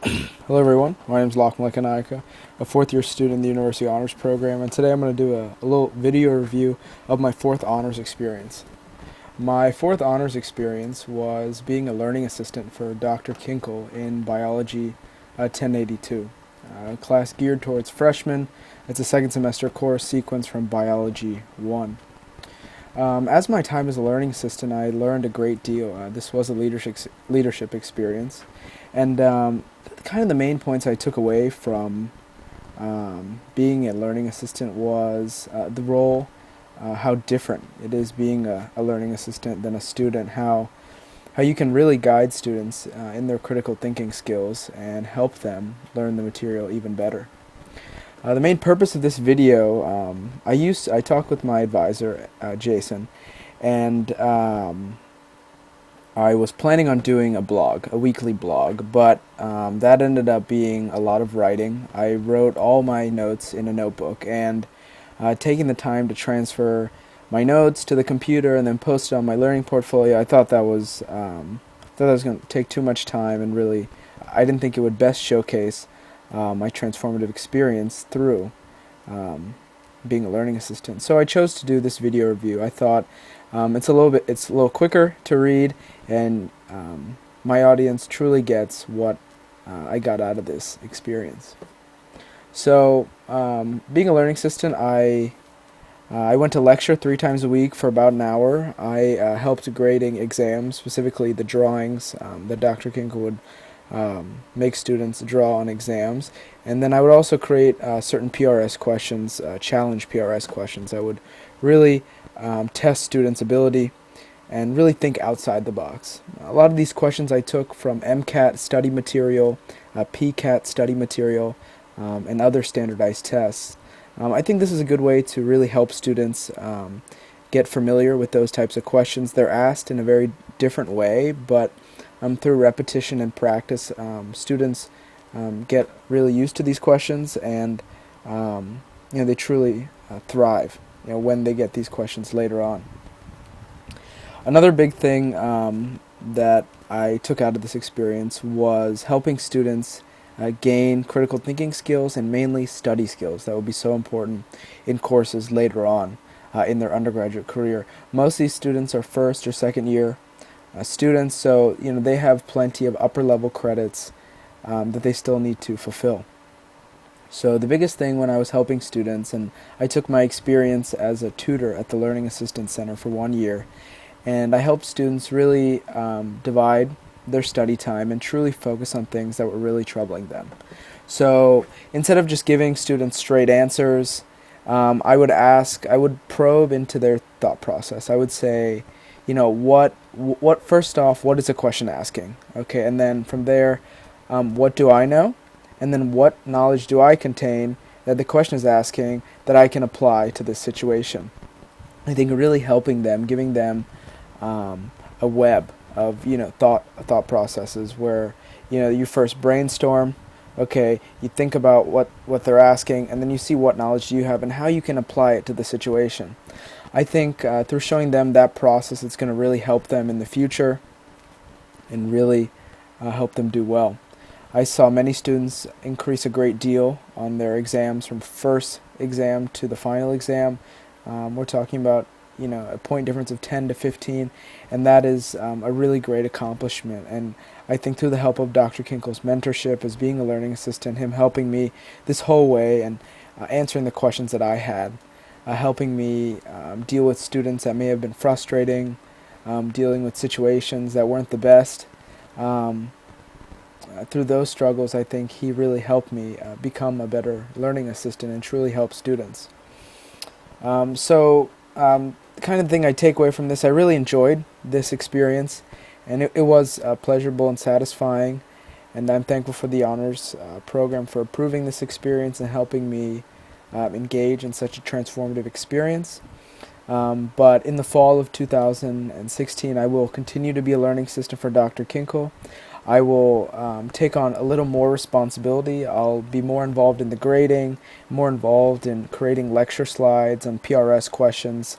Hello everyone, my name is Lachlan Lekanayaka, a fourth year student in the University Honors Program, and today I'm going to do a little video review of my fourth honors experience. My fourth honors experience was being a learning assistant for Dr. Kinkle in Biology 1082, a class geared towards freshmen. It's a second semester course sequence from Biology 1. As my time as a learning assistant, I learned a great deal. This was a leadership experience, and kind of the main points I took away from being a learning assistant was the role, how different it is being a learning assistant than a student, how you can really guide students in their critical thinking skills and help them learn the material even better. The main purpose of this video, I talked with my advisor, Jason, and I was planning on doing a weekly blog, but that ended up being a lot of writing. I wrote all my notes in a notebook, and taking the time to transfer my notes to the computer and then post it on my learning portfolio, I thought that was going to take too much time, and really, I didn't think it would best showcase my transformative experience through being a learning assistant. So I chose to do this video review. I thought it's a little quicker to read, and my audience truly gets what I got out of this experience. So being a learning assistant, I went to lecture 3 times a week for about an hour. I helped grading exams, specifically the drawings that Dr. Kinkle would make students draw on exams, and then I would also create certain PRS questions, challenge PRS questions that would really test students' ability and really think outside the box. A lot of these questions I took from MCAT study material, PCAT study material, and other standardized tests. I think this is a good way to really help students get familiar with those types of questions. They're asked in a very different way, but through repetition and practice, students get really used to these questions, and they truly thrive when they get these questions later on. Another big thing that I took out of this experience was helping students gain critical thinking skills and mainly study skills that will be so important in courses later on in their undergraduate career. Most of these students are first or second year students, so they have plenty of upper level credits that they still need to fulfill. So the biggest thing when I was helping students, and I took my experience as a tutor at the Learning Assistance Center for 1 year, and I helped students really divide their study time and truly focus on things that were really troubling them. So instead of just giving students straight answers, I would probe into their thought process. I would say, first off, what is the question asking? Okay, and then from there, what do I know? And then what knowledge do I contain that the question is asking that I can apply to this situation? I think really helping them, giving them a web of thought processes where you first brainstorm. Okay, you think about what they're asking, and then you see what knowledge do you have and how you can apply it to the situation. I think through showing them that process, it's going to really help them in the future and really help them do well. I saw many students increase a great deal on their exams from first exam to the final exam. We're talking about a point difference of 10 to 15, and that is a really great accomplishment. And I think through the help of Dr. Kinkle's mentorship as being a learning assistant, him helping me this whole way and answering the questions that I had, helping me deal with students that may have been frustrating, dealing with situations that weren't the best. Through those struggles, I think he really helped me become a better learning assistant and truly help students. The kind of thing I take away from this, I really enjoyed this experience, and it was pleasurable and satisfying, and I'm thankful for the honors program for approving this experience and helping me engage in such a transformative experience. But in the fall of 2016, I will continue to be a learning assistant for Dr. Kinkle. I will take on a little more responsibility. I'll be more involved in the grading, more involved in creating lecture slides and PRS questions,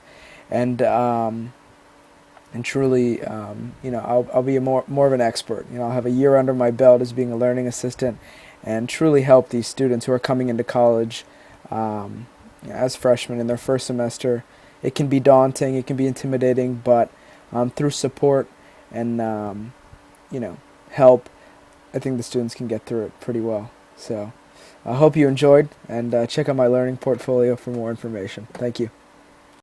and and truly, I'll be more of an expert. I'll have a year under my belt as being a learning assistant, and truly help these students who are coming into college as freshmen in their first semester. It can be daunting, it can be intimidating, but through support and help, I think the students can get through it pretty well. So I hope you enjoyed, and check out my learning portfolio for more information. Thank you.